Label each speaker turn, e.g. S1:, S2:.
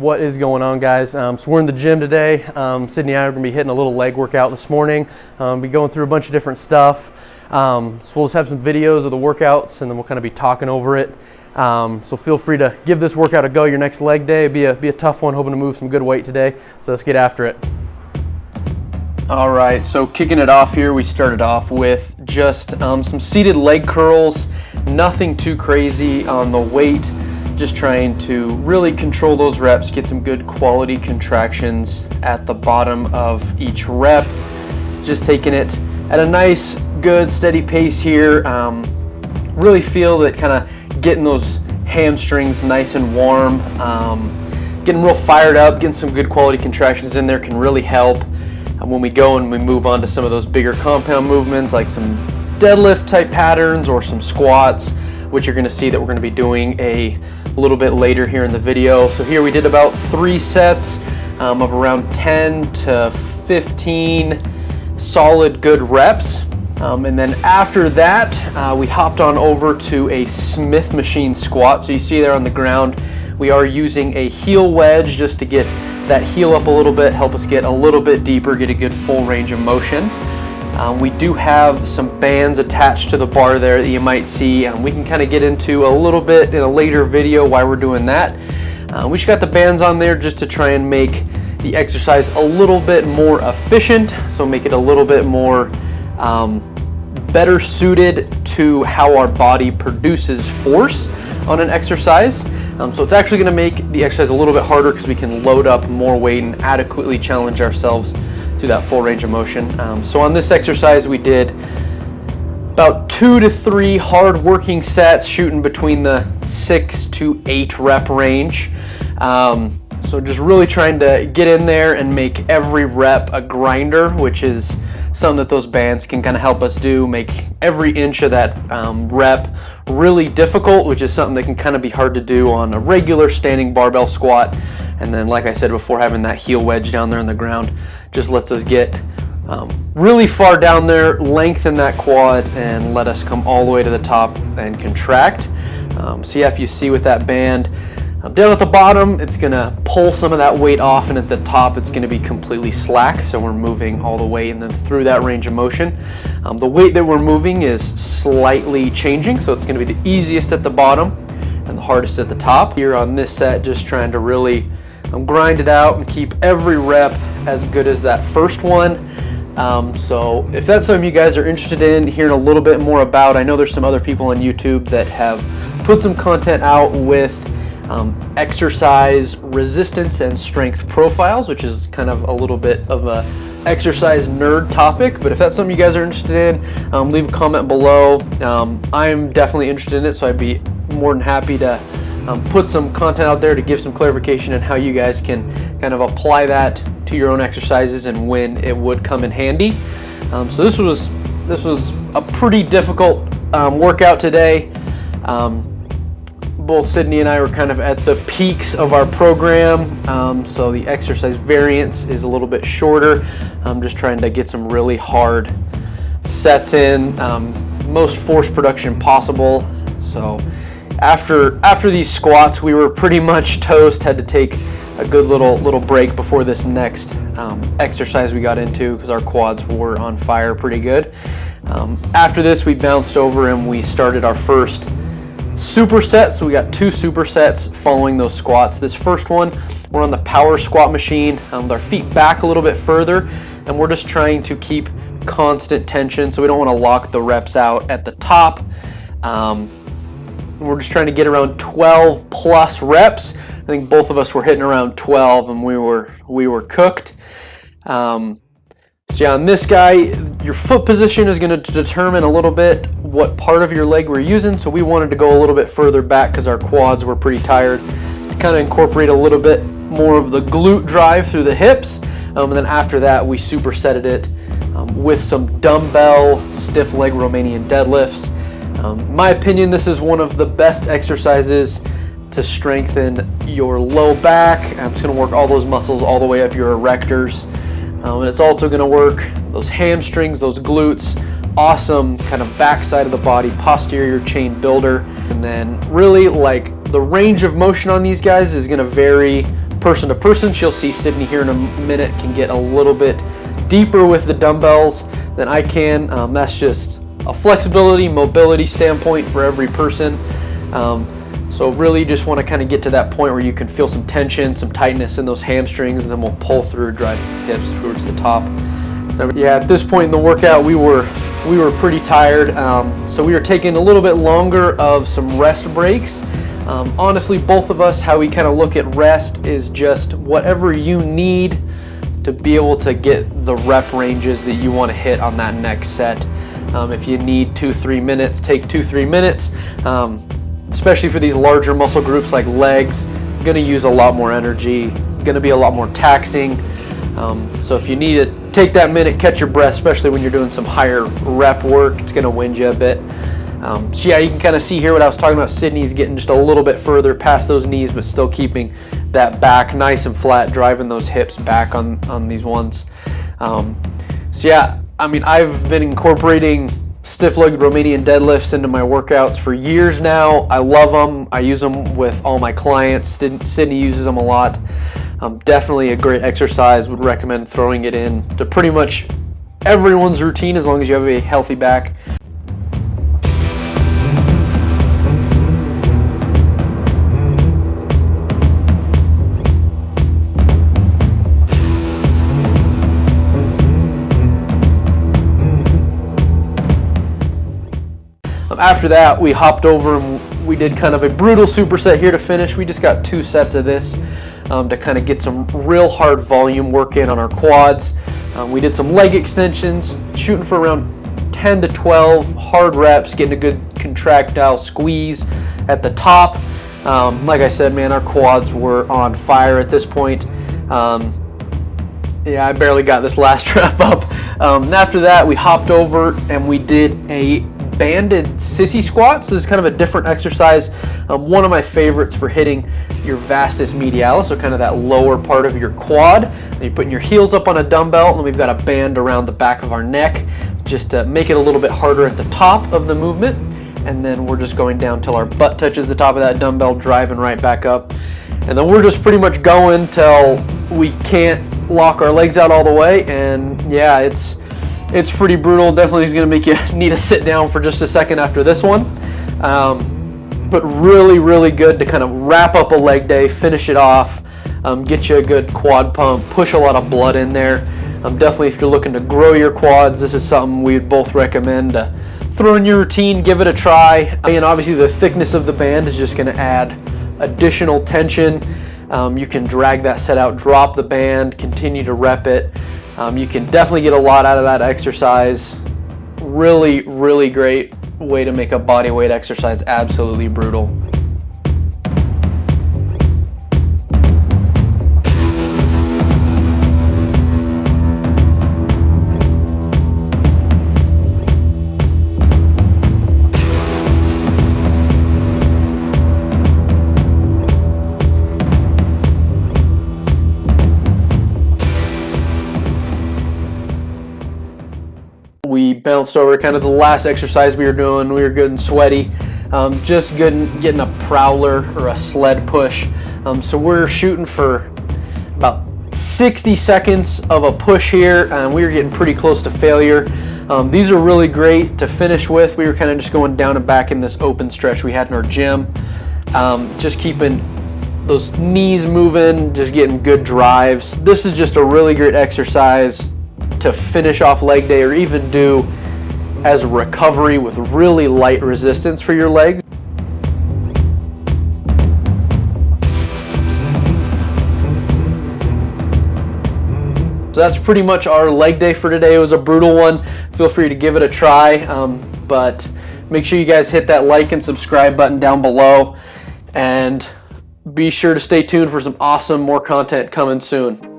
S1: What is going on, guys? So we're in the gym today. Sydney and I are going to be hitting a little leg workout this morning. Be going through a bunch of different stuff. So we'll just have some videos of the workouts, and then we'll kind of be talking over it. So feel free to give this workout a go your next leg day. Be a tough one, hoping to move some good weight today. So let's get after it. All right, so kicking it off here, we started off with just some seated leg curls. Nothing too crazy on the weight. Just trying to really control those reps, get some good quality contractions at the bottom of each rep. Just taking it at a nice, good, steady pace here. Really feel that kind of getting those hamstrings nice and warm, getting real fired up, getting some good quality contractions in there can really help. And when we go and we move on to some of those bigger compound movements, like some deadlift type patterns or some squats, which you're going to see that we're going to be doing a little bit later here in the video. So here we did about 3 sets of around 10 to 15 solid good reps. And then after that, we hopped on over to a Smith machine squat. So you see there on the ground, we are using a heel wedge just to get that heel up a little bit, help us get a little bit deeper, get a good full range of motion. We do have some bands attached to the bar there that you might see, and we can kind of get into a little bit in a later video why we're doing that. We just got the bands on there just to try and make the exercise a little bit more efficient, so make it a little bit more better suited to how our body produces force on an exercise. So it's actually going to make the exercise a little bit harder because we can load up more weight and adequately challenge ourselves to that full range of motion. So on this exercise we did about 2 to 3 hard working sets, shooting between the 6 to 8 rep range. So just really trying to get in there and make every rep a grinder, which is something that those bands can kind of help us do, make every inch of that rep really difficult, which is something that can kind of be hard to do on a regular standing barbell squat. And then, like I said before, having that heel wedge down there on the ground just lets us get really far down there, lengthen that quad, and let us come all the way to the top and contract. So yeah, if you see with that band, down at the bottom, it's going to pull some of that weight off, and at the top, it's going to be completely slack. So we're moving all the way and then through that range of motion. The weight that we're moving is slightly changing, so it's going to be the easiest at the bottom and the hardest at the top. Here on this set, just trying to really grind it out and keep every rep as good as that first one. So if that's something you guys are interested in hearing a little bit more about, I know there's some other people on YouTube that have put some content out with exercise resistance and strength profiles, which is kind of a little bit of a exercise nerd topic. But if that's something you guys are interested in, leave a comment below. I'm definitely interested in it, so I'd be more than happy to put some content out there to give some clarification on how you guys can kind of apply that to your own exercises and when it would come in handy. So this was a pretty difficult workout today. Both Sydney and I were kind of at the peaks of our program, so the exercise variance is a little bit shorter. I'm just trying to get some really hard sets in, most force production possible. So after these squats, we were pretty much toast. Had to take a good little break before this next exercise we got into because our quads were on fire pretty good. After this, we bounced over and we started our first superset. So we got 2 supersets following those squats. This first one, we're on the power squat machine with our feet back a little bit further, and we're just trying to keep constant tension, so we don't want to lock the reps out at the top. We're just trying to get around 12 plus reps. I think both of us were hitting around 12 and we were cooked. So yeah, on this guy, your foot position is going to determine a little bit what part of your leg we're using. So we wanted to go a little bit further back because our quads were pretty tired, to kind of incorporate a little bit more of the glute drive through the hips. And then after that, we supersetted it with some dumbbell stiff leg Romanian deadlifts. In my opinion, this is one of the best exercises to strengthen your low back. I'm just going to work all those muscles all the way up your erectors. And it's also going to work those hamstrings, those glutes, awesome kind of backside of the body, posterior chain builder. And then really, like, the range of motion on these guys is going to vary person to person. She'll see Sydney here in a minute can get a little bit deeper with the dumbbells than I can. That's just a flexibility, mobility standpoint for every person. So really just want to kind of get to that point where you can feel some tension, some tightness in those hamstrings, and then we'll pull through, drive the hips towards the top. So yeah, at this point in the workout, we were pretty tired, so we were taking a little bit longer of some rest breaks. Honestly, both of us, how we kind of look at rest is just whatever you need to be able to get the rep ranges that you want to hit on that next set. If you need 2-3 minutes, take 2-3 minutes. Especially for these larger muscle groups like legs, going to use a lot more energy, going to be a lot more taxing. So if you need it, take that minute, catch your breath, especially when you're doing some higher rep work. It's going to wind you a bit. So yeah, you can kind of see here what I was talking about. Sydney's getting just a little bit further past those knees, but still keeping that back nice and flat, driving those hips back on these ones. So yeah, I mean, I've been incorporating stiff-legged Romanian deadlifts into my workouts for years now. I love them. I use them with all my clients. Sydney uses them a lot. Definitely a great exercise. Would recommend throwing it in to pretty much everyone's routine as long as you have a healthy back. After that, we hopped over and we did kind of a brutal superset here to finish. We just got 2 sets of this to kind of get some real hard volume work in on our quads. We did some leg extensions, shooting for around 10 to 12 hard reps, getting a good contractile squeeze at the top. Like I said, man, our quads were on fire at this point. Yeah, I barely got this last rep up. After that, we hopped over and we did a banded sissy squats. This is kind of a different exercise. One of my favorites for hitting your vastus medialis, so kind of that lower part of your quad. And you're putting your heels up on a dumbbell, and we've got a band around the back of our neck just to make it a little bit harder at the top of the movement. And then we're just going down till our butt touches the top of that dumbbell, driving right back up. And then we're just pretty much going till we can't lock our legs out all the way. And yeah, it's pretty brutal. Definitely is going to make you need to sit down for just a second after this one. But really, really good to kind of wrap up a leg day, finish it off, get you a good quad pump, push a lot of blood in there. Definitely if you're looking to grow your quads, this is something we'd both recommend to throw in your routine, give it a try. And obviously the thickness of the band is just going to add additional tension. You can drag that set out, drop the band, continue to rep it. You can definitely get a lot out of that exercise. Really, really great way to make a body weight exercise absolutely brutal. We bounced over kind of the last exercise we were doing. We were good and sweaty. Just getting a prowler or a sled push. So we're shooting for about 60 seconds of a push here, and we were getting pretty close to failure. These are really great to finish with. We were kind of just going down and back in this open stretch we had in our gym. Just keeping those knees moving, just getting good drives. This is just a really great exercise to finish off leg day, or even do as a recovery with really light resistance for your legs. So that's pretty much our leg day for today. It was a brutal one. Feel free to give it a try, but make sure you guys hit that like and subscribe button down below, and be sure to stay tuned for some awesome more content coming soon.